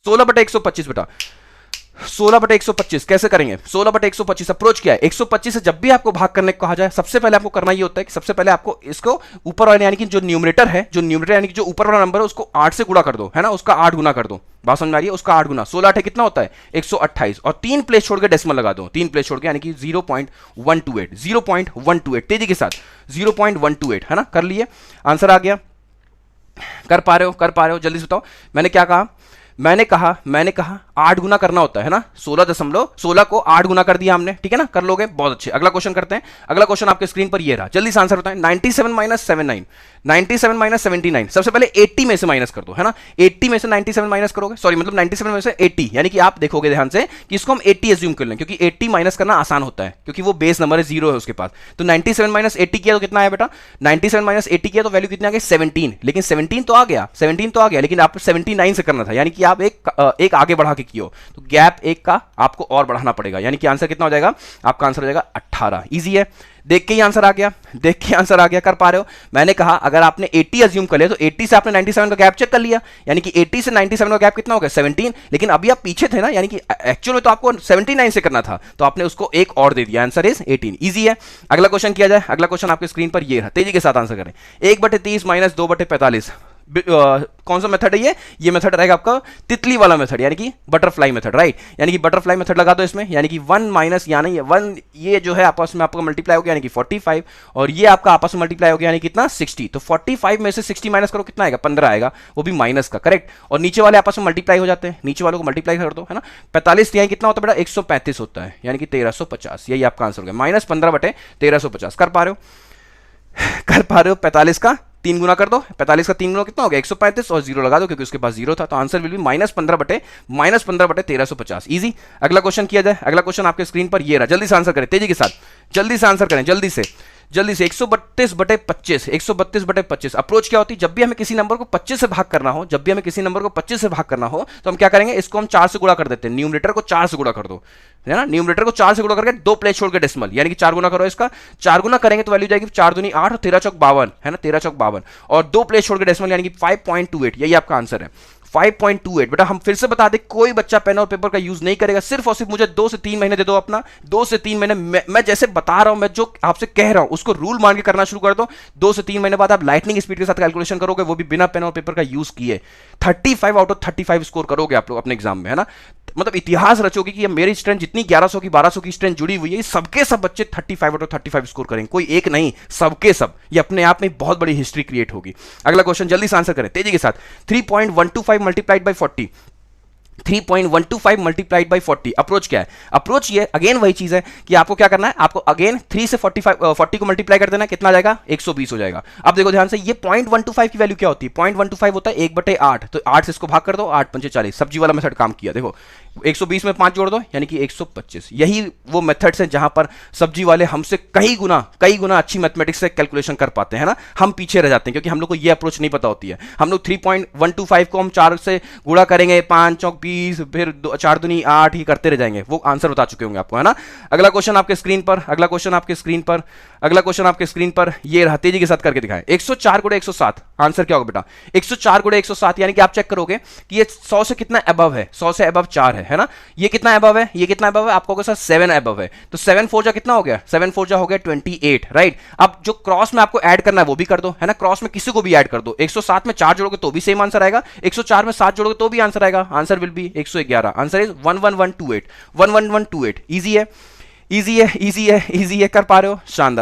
16/125 बेटा, 16/125 कैसे करेंगे? 16/125 अप्रोच क्या है? 125 से जब भी आपको भाग करने को कहा जाए, सबसे पहले आपको करना ये होता है कि सबसे पहले आपको इसको ऊपर वाले यानी कि जो न्यूमरेटर है, जो न्यूमरेटर यानी कि जो ऊपर वाला नंबर है उसको 8 से गुणा कर दो, है ना, उसका 8 गुना कर दो। बात समझ आ रही है? उसका 8 गुना, 16 8 कितना होता है? 128, और 3 प्लेस छोड़ के डेसिमल लगा दो, 3 प्लेस छोड़ के यानी कि 0.128, 0.128 तेजी के साथ 0.128, है ना, कर लिए, आंसर आ गया। कर पा रहे हो, जल्दी से बताओ। मैंने क्या कहा? मैंने कहा 8 गुना करना होता है ना, 16 को 8 गुना कर दिया हमने, ठीक है ना, कर लोगे, बहुत अच्छे। अगला क्वेश्चन करते हैं। अगला क्वेश्चन आपके स्क्रीन पर ये रहा, जल्दी से आंसर बताएं। 97 माइनस 79, 97 माइनस 79, सबसे पहले 80 में से माइनस कर दो, है ना, 80 में से 97 माइनस करोगे, सॉरी मतलब 97 में से 80, यानी कि आप देखोगे ध्यान से कि इसको हम 80 एज्यूम कर लें, क्योंकि 80 माइनस करना आसान होता है, क्योंकि वो बेस नंबर है, 0 है उसके पास। तो 97 माइनस 80 किया तो कितना आया बेटा? 97 माइनस 80 किया तो वैल्यू कितनी आ गई? 17, लेकिन 17 तो आ गया, लेकिन आप 79 से करना था, यानी कि आप एक आगे बढ़ा के किया, तो गैप एक का आपको और बढ़ाना पड़ेगा, यानी कि आंसर कितना हो जाएगा? आपका आंसर हो जाएगा 18। इजी है, देख के ही आंसर आ गया, कर पा रहे हो। मैंने कहा अगर आपने 80 अज्यूम कर लिया तो 80 से आपने 97 का गैप चेक कर लिया, यानी कि 80 से 97 का गैप कितना हो गया? 17, लेकिन अभी आप पीछे थे ना, यानी कि एक्चुअल में तो आपको 79 से करना था, तो आपने उसको एक और दे दिया, आंसर इज 18। इजी है। अगला क्वेश्चन किया जाए। अगला क्वेश्चन आपके स्क्रीन पर ये रहा, तेजी के साथ आंसर करें। 1/30 माइनस 2/45, कौन सा मेथड है ये मेथड रहेगा आपका तितली वाला मेथड, यानी कि बटरफ्लाई मेथड, राइट, यानी कि बटरफ्लाई मेथड लगा दो इसमें, यानी कि 1 माइनस यानी 1 ये जो है आपस में आपका मल्टीप्लाई हो गया, यानी कि 45, और ये आपका आपस में मल्टीप्लाई हो गया, यानी कितना? 60। तो 45 में से 60 माइनस करो, कितना आएगा? 15 आएगा, वो भी माइनस का, करेक्ट। और नीचे वाले आपस में मल्टीप्लाई हो जाते हैं, नीचे वालों को मल्टीप्लाई कर दो, है ना। 45 यानी कितना होता है बेटा? 135 होता है, यानी कि 1350, यही आपका आंसर हो गया, माइनस 15/1350। कर पा रहे हो? 45 का 3 गुना कर दो, 45 का 3 गुना कितना हो गया? 135, और 0 लगा दो क्योंकि उसके पास 0 था, तो आंसर विल बी -15/1350। इजी। अगला क्वेश्चन किया जाए। अगला क्वेश्चन आपके स्क्रीन पर ये रहा, जल्दी से आंसर करें, तेजी के साथ, जल्दी से आंसर करें, जल्दी से 132/25, 132/25 अप्रोच क्या होती है? जब भी हमें किसी नंबर को 25 से भाग करना हो, तो हम क्या करेंगे? इसको हम 4 से गुणा कर देते हैं, न्यूमरेटर को 4 से गुणा कर दो, है ना, न्यूमरेटर को 4 से गुणा करके 2 प्लेस छोड़ के डेसिमल, यानी कि 4 गुना करो इसका, 4 गुना करेंगे तो वैल्यू जाएगी 4 दूनी 8 और 13 चौक 52, है ना, 13 चौक 52, और 2 प्लेस छोड़ के डेसिमल, यानी कि 5.28, यही आपका आंसर है, 5.28। बेटा हम फिर से बता दें, कोई बच्चा पेन और पेपर का यूज नहीं करेगा, सिर्फ और सिर्फ मुझे 2 से 3 महीने दे दो अपना, 2 से 3 महीने मैं जैसे बता रहा हूं, मैं जो आपसे कह रहा हूं उसको रूल मान के करना शुरू कर दो। 2 से 3 महीने बाद आप लाइटनिंग स्पीड के साथ कैलकुलेशन करोगे, वो भी बिना पेन और पेपर का यूज किए। 35 आउट ऑफ 35 स्कोर करोगे आप लोग अपने एग्जाम में, है ना, मतलब इतिहास रचोगे कि मेरी स्ट्रेंथ जितनी 1100 की 1200 की स्ट्रेंथ जुड़ी हुई है, सबके सब बच्चे 35 आउट ऑफ 35 स्कोर करेंगे, कोई एक नहीं, सबके सब। ये अपने आप में बहुत बड़ी हिस्ट्री क्रिएट होगी। अगला क्वेश्चन जल्दी से आंसर करें तेजी के साथ। 3.125 multiplied by 40, 3.125 multiplied by 40 approach क्या है? अप्रोच ये अगेन वही चीज है कि आपको क्या करना है, आपको अगेन 3 से 40 को मल्टीप्लाई कर देना, कितना आ जाएगा? 120 हो जाएगा। अब देखो ध्यान से, ये 0.125 की वैल्यू क्या होती है? 0.125 होता है 1/8, तो 8 से इसको भाग कर दो, 8 पंचे 40, सब्जी वाला मेथड काम किया। देखो 120 में 5 जोड़ दो, यानी कि 125। यही वो मेथड्स हैं जहां पर सब्जी वाले हमसे कई गुना अच्छी मैथमेटिक्स से कैलकुलेशन कर पाते हैं ना, हम पीछे रह जाते हैं क्योंकि हम लोग को ये अप्रोच नहीं पता होती है। हम लोग 3.125 को हम 4 से गुणा करेंगे, 5 चौक 20, फिर 4 दूनी 8 ही करते रह जाएंगे, वो आंसर बता चुके होंगे आपको, है ना। अगला क्वेश्चन आपके स्क्रीन पर, अगला क्वेश्चन आपके स्क्रीन पर ये रहा, तेजी के साथ करके दिखाएं। 104 गुणे 107, आंसर क्या होगा बेटा? 104 गुणे 107, यानी कि आप चेक करोगे कि ये 100 से कितना अबव है, 100 से अबव 4 है ना। ये कितना अबव है? ये कितना अबव है? आपको होगा सर 7 अबव है, तो 7 4 जा कितना हो गया? 7 4 जा हो गया 28, राइट। अब जो क्रॉस में आपको ऐड करना है वो भी कर दो, है ना, क्रॉस में किसी को भी ऐड कर दो। 107 में 4 जोड़ोगे तो भी सेम आंसर आएगा, 104 में 7 जोड़ोगे तो भी आंसर आएगा, answer will be 111, answer is 11128, 11128। Easy है, कर पा रहे हो, शानदार।